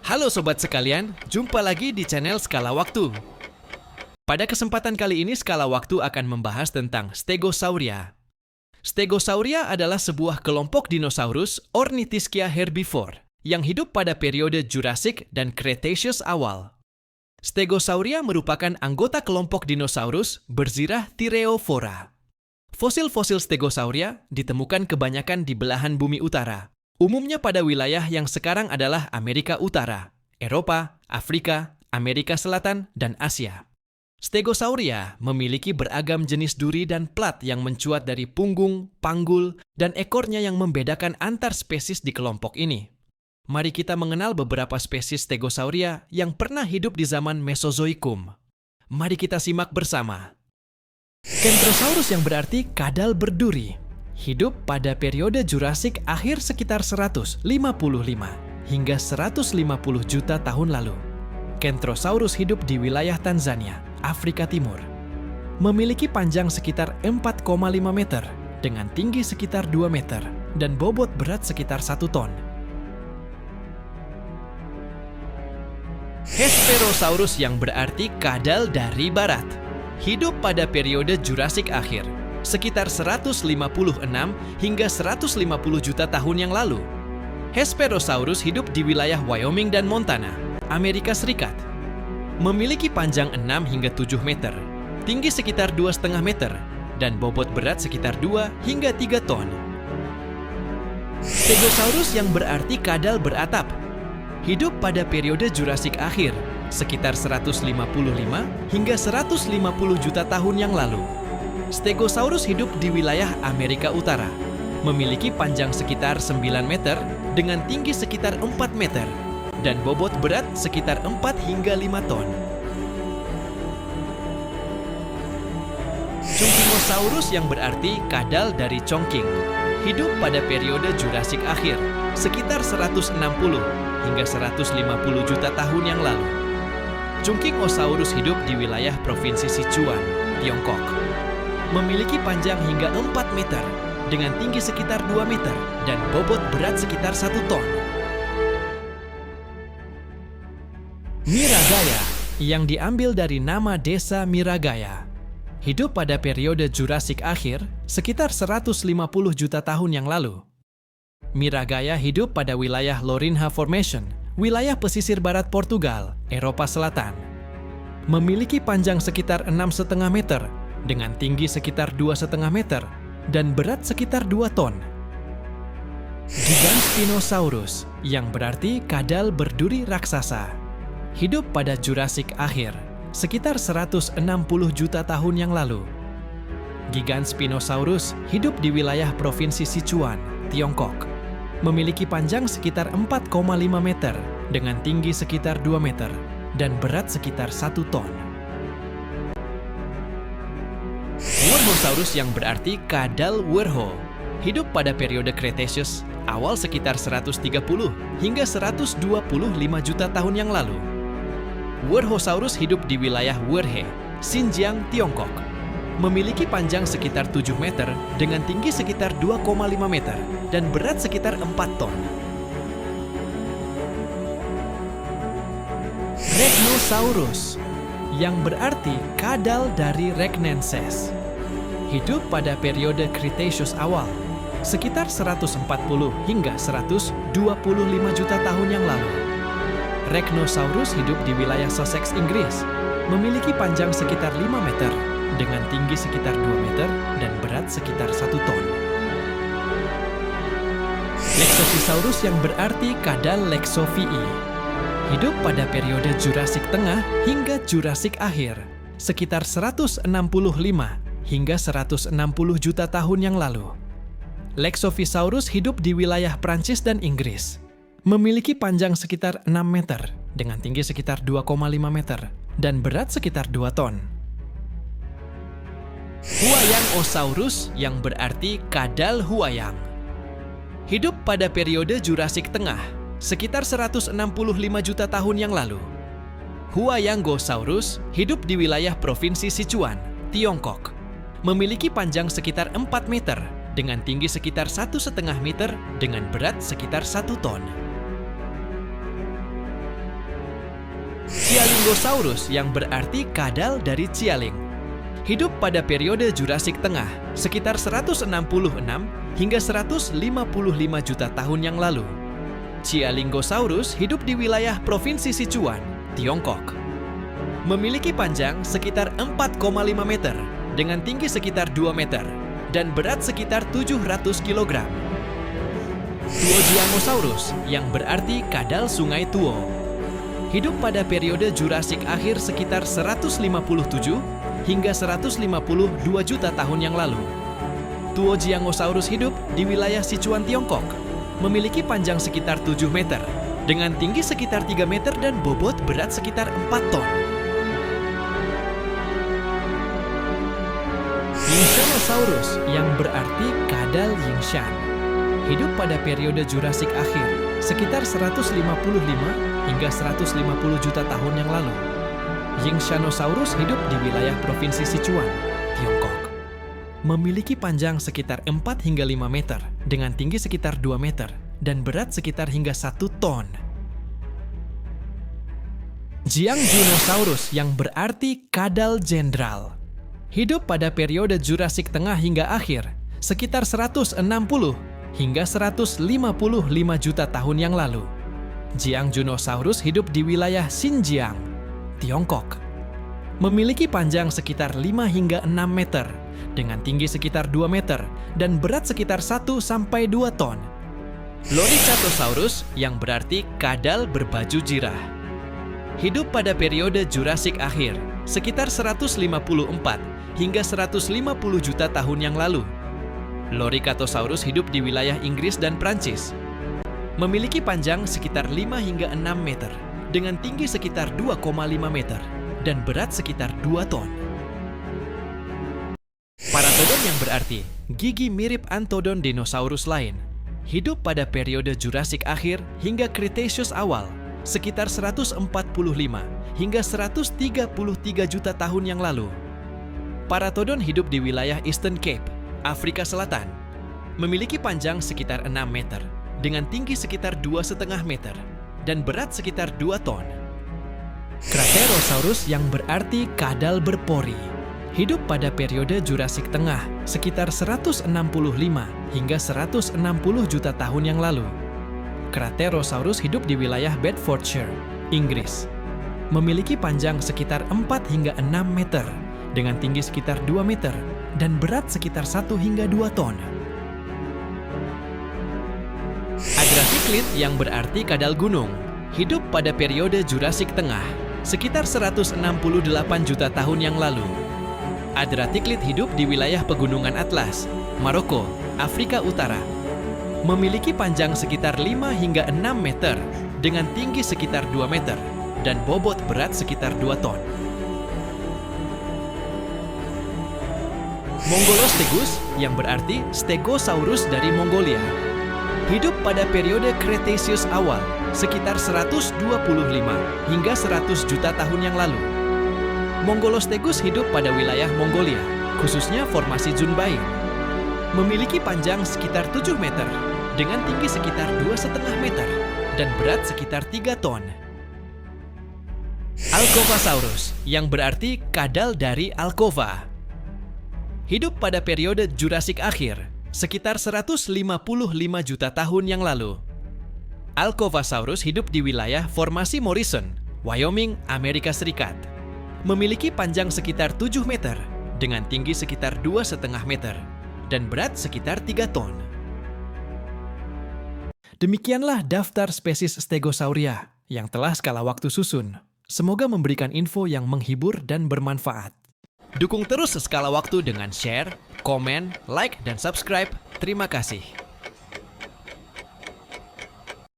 Halo sobat sekalian, jumpa lagi di channel Skala Waktu. Pada kesempatan kali ini Skala Waktu akan membahas tentang Stegosauria. Stegosauria adalah sebuah kelompok dinosaurus Ornithischia herbivore yang hidup pada periode Jurassic dan Cretaceous awal. Stegosauria merupakan anggota kelompok dinosaurus berzirah Thyreophora. Fosil-fosil Stegosauria ditemukan kebanyakan di belahan bumi utara. Umumnya pada wilayah yang sekarang adalah Amerika Utara, Eropa, Afrika, Amerika Selatan, dan Asia. Stegosauria memiliki beragam jenis duri dan plat yang mencuat dari punggung, panggul, dan ekornya yang membedakan antar spesies di kelompok ini. Mari kita mengenal beberapa spesies Stegosauria yang pernah hidup di zaman Mesozoikum. Mari kita simak bersama. Kentrosaurus yang berarti kadal berduri. Hidup pada periode Jurassic akhir sekitar 155 hingga 150 juta tahun lalu. Kentrosaurus hidup di wilayah Tanzania, Afrika Timur. Memiliki panjang sekitar 4,5 meter dengan tinggi sekitar 2 meter dan bobot berat sekitar 1 ton. Hesperosaurus yang berarti kadal dari barat. Hidup pada periode Jurassic akhir sekitar 156 hingga 150 juta tahun yang lalu. Hesperosaurus hidup di wilayah Wyoming dan Montana, Amerika Serikat. Memiliki panjang 6 hingga 7 meter, tinggi sekitar 2,5 meter, dan bobot berat sekitar 2 hingga 3 ton. Stegosaurus yang berarti kadal beratap. Hidup pada periode Jurassic akhir, sekitar 155 hingga 150 juta tahun yang lalu. Stegosaurus hidup di wilayah Amerika Utara, memiliki panjang sekitar 9 meter dengan tinggi sekitar 4 meter dan bobot berat sekitar 4 hingga 5 ton. Chungkingosaurus yang berarti kadal dari congking, hidup pada periode Jurassic akhir, sekitar 160 hingga 150 juta tahun yang lalu. Chungkingosaurus hidup di wilayah Provinsi Sichuan, Tiongkok. Memiliki panjang hingga 4 meter dengan tinggi sekitar 2 meter dan bobot berat sekitar 1 ton. Miragaya yang diambil dari nama desa Miragaya. Hidup pada periode Jurassic akhir sekitar 150 juta tahun yang lalu. Miragaya hidup pada wilayah Lourinhã Formation, wilayah pesisir barat Portugal, Eropa Selatan. Memiliki panjang sekitar 6,5 meter dengan tinggi sekitar 2,5 meter dan berat sekitar 2 ton. Giganspinosaurus yang berarti kadal berduri raksasa. Hidup pada Jurassic akhir, sekitar 160 juta tahun yang lalu. Giganspinosaurus hidup di wilayah Provinsi Sichuan, Tiongkok. Memiliki panjang sekitar 4,5 meter dengan tinggi sekitar 2 meter dan berat sekitar 1 ton. Werhosaurus yang berarti kadal werho. Hidup pada periode Cretaceous, awal sekitar 130 hingga 125 juta tahun yang lalu. Werhosaurus hidup di wilayah Werhe, Xinjiang, Tiongkok. Memiliki panjang sekitar 7 meter dengan tinggi sekitar 2,5 meter dan berat sekitar 4 ton. Rhegnosaurus yang berarti kadal dari Rhegnenses. Hidup pada periode Cretaceous awal, sekitar 140 hingga 125 juta tahun yang lalu. Rhegnosaurus hidup di wilayah Sussex, Inggris. Memiliki panjang sekitar 5 meter dengan tinggi sekitar 2 meter dan berat sekitar 1 ton. Lexophisaurus yang berarti kadal Lexophii. Hidup pada periode Jurassic tengah hingga Jurassic akhir, sekitar 165 hingga 160 juta tahun yang lalu. Lexophisaurus hidup di wilayah Prancis dan Inggris. Memiliki panjang sekitar 6 meter dengan tinggi sekitar 2,5 meter dan berat sekitar 2 ton. Huayangosaurus yang berarti kadal huayang. Hidup pada periode Jurassic tengah, sekitar 165 juta tahun yang lalu. Huayangosaurus hidup di wilayah Provinsi Sichuan, Tiongkok. Memiliki panjang sekitar 4 meter dengan tinggi sekitar 1,5 meter dengan berat sekitar 1 ton. Cialingosaurus yang berarti kadal dari Cialing. Hidup pada periode Jurasik Tengah, sekitar 166 hingga 155 juta tahun yang lalu. Cialingosaurus hidup di wilayah Provinsi Sichuan, Tiongkok. Memiliki panjang sekitar 4,5 meter dengan tinggi sekitar 2 meter dan berat sekitar 700 kg. Tuojiangosaurus yang berarti kadal Sungai Tuo. Hidup pada periode Jurasik akhir sekitar 157 hingga 152 juta tahun yang lalu. Tuojiangosaurus hidup di wilayah Sichuan, Tiongkok. Memiliki panjang sekitar 7 meter, dengan tinggi sekitar 3 meter dan bobot berat sekitar 4 ton. Yingshanosaurus yang berarti kadal Yingshan. Hidup pada periode Jurasik akhir, sekitar 155 hingga 150 juta tahun yang lalu. Yingshanosaurus hidup di wilayah Provinsi Sichuan, Tiongkok. Memiliki panjang sekitar 4 hingga 5 meter, dengan tinggi sekitar 2 meter, dan berat sekitar hingga 1 ton. Jiangjunosaurus yang berarti kadal jenderal. Hidup pada periode Jurasik Tengah hingga akhir, sekitar 160 hingga 155 juta tahun yang lalu. Jiangjunosaurus hidup di wilayah Xinjiang, Tiongkok. Memiliki panjang sekitar 5 hingga 6 meter, dengan tinggi sekitar 2 meter, dan berat sekitar 1 sampai 2 ton. Loricatosaurus yang berarti kadal berbaju jirah. Hidup pada periode Jurasik akhir, sekitar 154 hingga 150 juta tahun yang lalu. Loricatosaurus hidup di wilayah Inggris dan Prancis. Memiliki panjang sekitar 5 hingga 6 meter, dengan tinggi sekitar 2,5 meter, dan berat sekitar 2 ton. Paratodon yang berarti gigi mirip Antodon dinosaurus lain. Hidup pada periode Jurasik akhir hingga Cretaceous awal, sekitar 145 hingga 133 juta tahun yang lalu. Paratodon hidup di wilayah Eastern Cape, Afrika Selatan. Memiliki panjang sekitar 6 meter, dengan tinggi sekitar 2,5 meter, dan berat sekitar 2 ton. Craterosaurus yang berarti kadal berpori. Hidup pada periode Jurasik Tengah, sekitar 165 hingga 160 juta tahun yang lalu. Craterosaurus hidup di wilayah Bedfordshire, Inggris. Memiliki panjang sekitar 4 hingga 6 meter, dengan tinggi sekitar 2 meter, dan berat sekitar 1 hingga 2 ton. Adraticlid yang berarti kadal gunung. Hidup pada periode Jurasik Tengah, sekitar 168 juta tahun yang lalu. Adraticlid hidup di wilayah Pegunungan Atlas, Maroko, Afrika Utara. Memiliki panjang sekitar 5 hingga 6 meter, dengan tinggi sekitar 2 meter, dan bobot berat sekitar 2 ton. Mongolostegus yang berarti Stegosaurus dari Mongolia. Hidup pada periode Cretaceous awal, sekitar 125 hingga 100 juta tahun yang lalu. Mongolostegus hidup pada wilayah Mongolia, khususnya formasi Junbain. Memiliki panjang sekitar 7 meter, dengan tinggi sekitar 2,5 meter, dan berat sekitar 3 ton. Alcovasaurus yang berarti kadal dari Alcova. Hidup pada periode Jurasik akhir, sekitar 155 juta tahun yang lalu. Alcovasaurus hidup di wilayah formasi Morrison, Wyoming, Amerika Serikat. Memiliki panjang sekitar 7 meter, dengan tinggi sekitar 2,5 meter, dan berat sekitar 3 ton. Demikianlah daftar spesies Stegosauria yang telah skala waktu susun. Semoga memberikan info yang menghibur dan bermanfaat. Dukung terus Skala Waktu dengan share, komen, like, dan subscribe. Terima kasih.